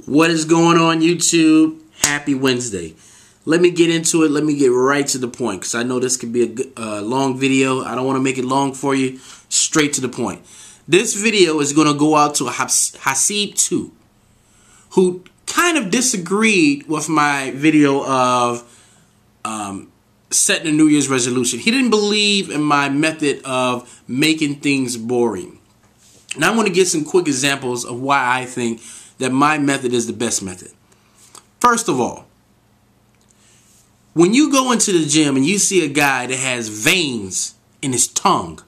What is going on, YouTube? Happy Wednesday. Let me get into it. Let me get right to the point because I know this could be a long video. I don't want to make it long for you. Straight to the point. This video is going to go out to Hasib 2, who kind of disagreed with my video of setting a New Year's resolution. He didn't believe in my method of making things boring. And I want to give some quick examples of why I think that my method is the best method. First of all, when you go into the gym and you see a guy that has veins in his tongue,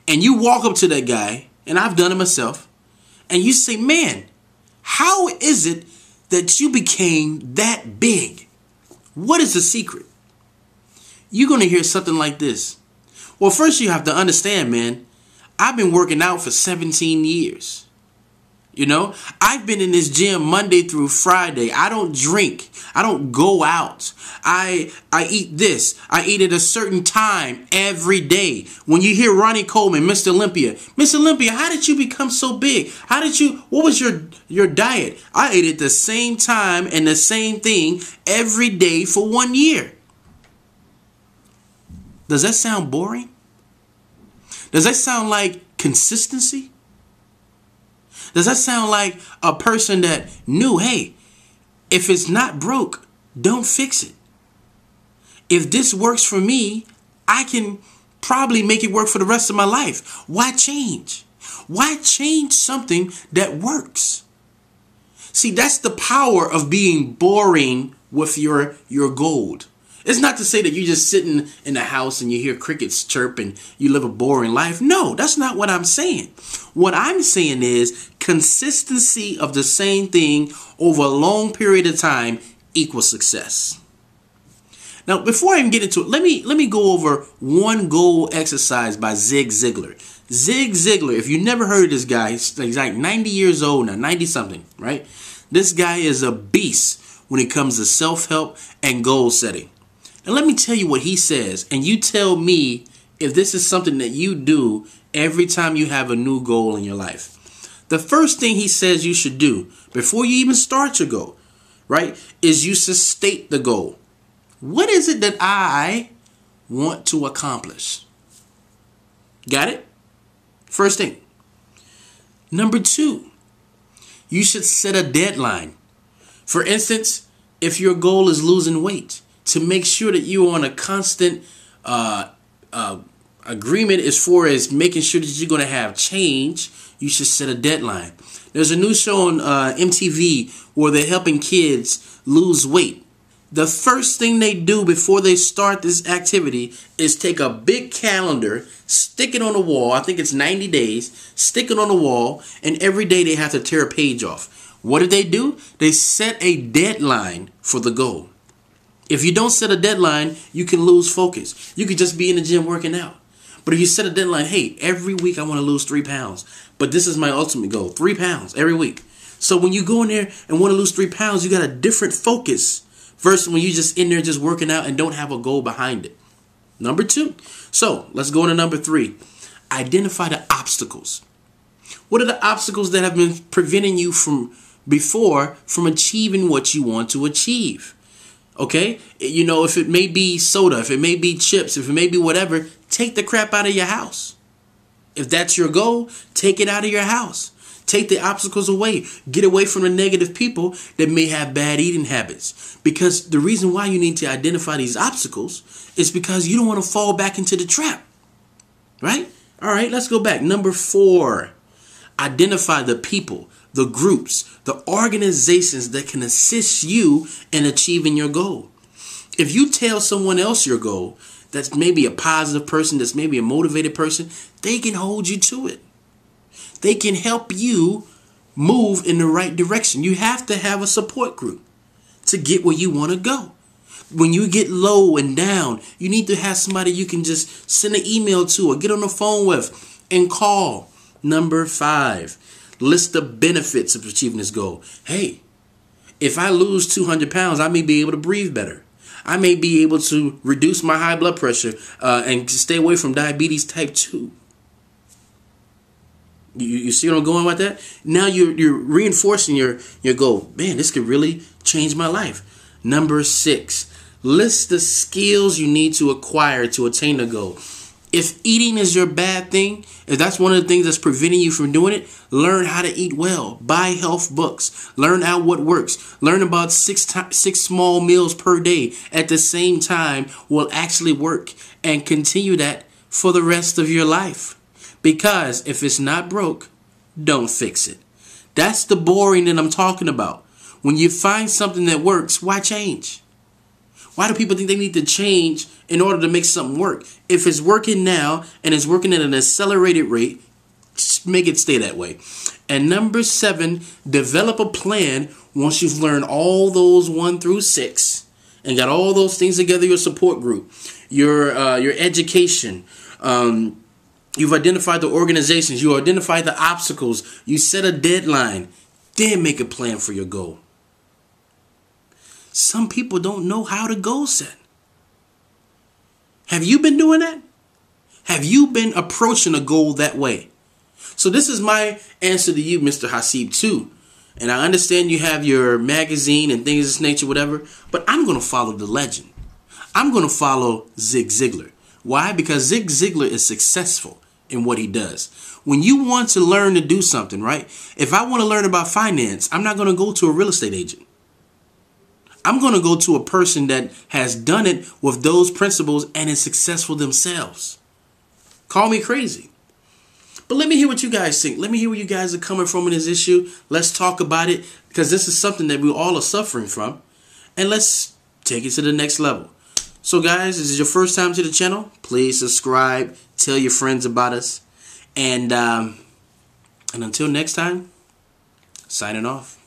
and you walk up to that guy, and I've done it myself, and you say, man, how is it that you became that big? What is the secret? You're going to hear something like this. Well, first you have to understand, man, I've been working out for 17 years. You know, I've been in this gym Monday through Friday. I don't drink. I don't go out. I eat this. I eat at a certain time every day. When you hear Ronnie Coleman, Mr. Olympia, how did you become so big? What was your diet? I ate at the same time and the same thing every day for 1 year. Does that sound boring? Does that sound like consistency? Does that sound like a person that knew, hey, if it's not broke, don't fix it. If this works for me, I can probably make it work for the rest of my life. Why change? Why change something that works? See, that's the power of being boring with your gold. It's not to say that you're just sitting in the house and you hear crickets chirp and you live a boring life. No, that's not what I'm saying. What I'm saying is consistency of the same thing over a long period of time equals success. Now, before I even get into it, let me go over one goal exercise by Zig Ziglar. Zig Ziglar, if you never heard of this guy, he's like 90 years old now, 90 something, right? This guy is a beast when it comes to self-help and goal setting. And let me tell you what he says, and you tell me if this is something that you do every time you have a new goal in your life. The first thing he says you should do before you even start your goal, right, is you should state the goal. What is it that I want to accomplish? Got it? First thing. Number two, you should set a deadline. For instance, if your goal is losing weight, to make sure that you're on a constant agreement as far as making sure that you're going to have change, you should set a deadline. There's a new show on MTV where they're helping kids lose weight. The first thing they do before they start this activity is take a big calendar, stick it on the wall. I think it's 90 days. Stick it on the wall, and every day they have to tear a page off. What do? They set a deadline for the goal. If you don't set a deadline, you can lose focus. You could just be in the gym working out. But if you set a deadline, hey, every week I want to lose 3 pounds. But this is my ultimate goal, 3 pounds every week. So when you go in there and want to lose 3 pounds, you got a different focus versus when you just in there just working out and don't have a goal behind it. Number two. So let's go into number 3. Identify the obstacles. What are the obstacles that have been preventing you from achieving what you want to achieve? Okay, you know, if it may be soda, if it may be chips, if it may be whatever, take the crap out of your house. If that's your goal, take it out of your house. Take the obstacles away. Get away from the negative people that may have bad eating habits. Because the reason why you need to identify these obstacles is because you don't want to fall back into the trap. Right? All right, let's go back. Number 4, identify the people, the groups, the organizations that can assist you in achieving your goal. If you tell someone else your goal, that's maybe a positive person, that's maybe a motivated person, they can hold you to it. They can help you move in the right direction. You have to have a support group to get where you want to go. When you get low and down, you need to have somebody you can just send an email to or get on the phone with and call. Number 5. List the benefits of achieving this goal. Hey, if I lose 200 pounds, I may be able to breathe better. I may be able to reduce my high blood pressure and stay away from diabetes type 2. You see what I'm going with that? Now you're reinforcing your goal. Man, this could really change my life. Number 6, list the skills you need to acquire to attain the goal. If eating is your bad thing, if that's one of the things that's preventing you from doing it, learn how to eat well. Buy health books. Learn out what works. Learn about six small meals per day at the same time will actually work, and continue that for the rest of your life. Because if it's not broke, don't fix it. That's the boring that I'm talking about. When you find something that works, why change? Why do people think they need to change in order to make something work? If it's working now and it's working at an accelerated rate, just make it stay that way. And number 7, develop a plan once you've learned all those 1 through 6 and got all those things together, your support group, your education, you've identified the organizations, you identified the obstacles, you set a deadline, then make a plan for your goal. Some people don't know how to goal set. Have you been doing that? Have you been approaching a goal that way? So this is my answer to you, Mr. Hasib, too. And I understand you have your magazine and things of this nature, whatever, but I'm going to follow the legend. I'm going to follow Zig Ziglar. Why? Because Zig Ziglar is successful in what he does. When you want to learn to do something, right? If I want to learn about finance, I'm not going to go to a real estate agent. I'm going to go to a person that has done it with those principles and is successful themselves. Call me crazy. But let me hear what you guys think. Let me hear where you guys are coming from in this issue. Let's talk about it, because this is something that we all are suffering from. And let's take it to the next level. So guys, this is your first time to the channel. Please subscribe. Tell your friends about us. And until next time, signing off.